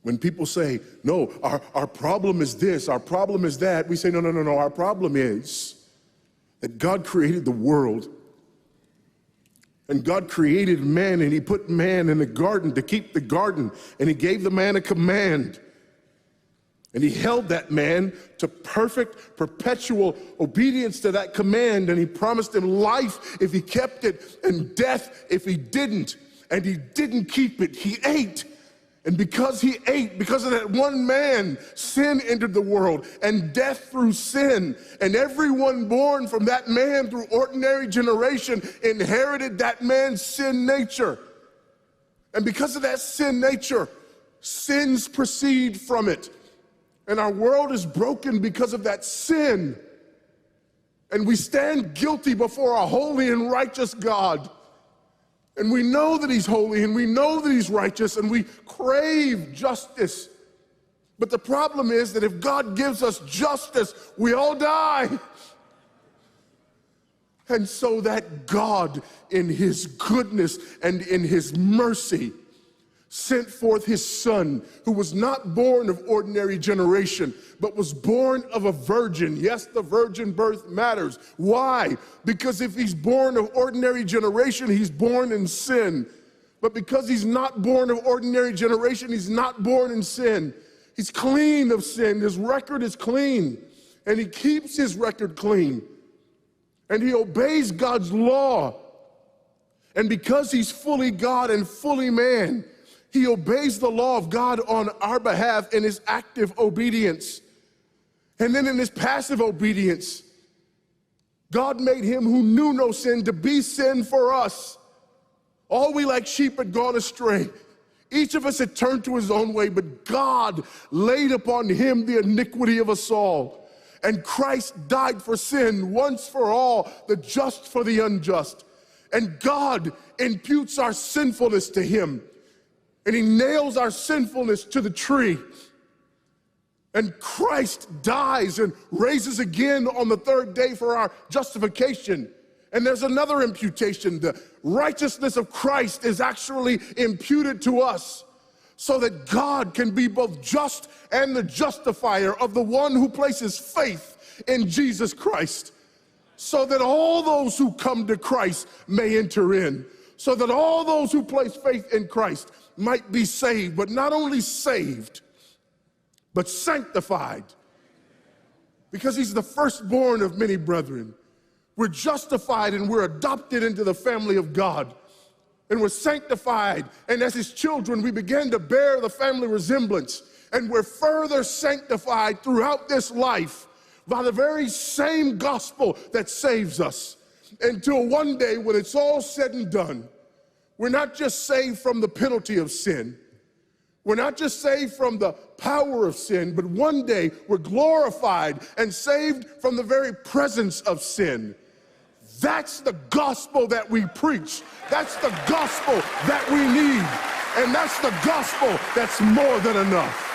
When people say, no, our problem is this, our problem is that, we say, no, our problem is that God created the world, and God created man, and he put man in the garden to keep the garden, and he gave the man a command, and he held that man to perfect, perpetual obedience to that command, and he promised him life if he kept it, and death if he didn't, and he didn't keep it, he ate. And because he ate, because of that one man, sin entered the world, and death through sin. And everyone born from that man through ordinary generation inherited that man's sin nature. And because of that sin nature, sins proceed from it. And our world is broken because of that sin. And we stand guilty before a holy and righteous God. And we know that he's holy, and we know that he's righteous, and we crave justice. But the problem is that if God gives us justice, we all die. And so that God, in his goodness and in his mercy, sent forth his son, who was not born of ordinary generation, but was born of a virgin. Yes, the virgin birth matters. Why? Because if he's born of ordinary generation, he's born in sin. But because he's not born of ordinary generation, he's not born in sin. He's clean of sin. His record is clean. And he keeps his record clean. And he obeys God's law. And because he's fully God and fully man, he obeys the law of God on our behalf in his active obedience. And then in his passive obedience, God made him who knew no sin to be sin for us. All we like sheep had gone astray. Each of us had turned to his own way, but God laid upon him the iniquity of us all. And Christ died for sin once for all, the just for the unjust. And God imputes our sinfulness to him. And he nails our sinfulness to the tree. And Christ dies and raises again on the third day for our justification. And there's another imputation. The righteousness of Christ is actually imputed to us so that God can be both just and the justifier of the one who places faith in Jesus Christ, so that all those who come to Christ may enter in, so that all those who place faith in Christ might be saved, but not only saved, but sanctified. Because he's the firstborn of many brethren. We're justified and we're adopted into the family of God. And we're sanctified, and as his children, we begin to bear the family resemblance. And we're further sanctified throughout this life by the very same gospel that saves us. Until one day, when it's all said and done, we're not just saved from the penalty of sin. We're not just saved from the power of sin, but one day we're glorified and saved from the very presence of sin. That's the gospel that we preach. That's the gospel that we need. And that's the gospel that's more than enough.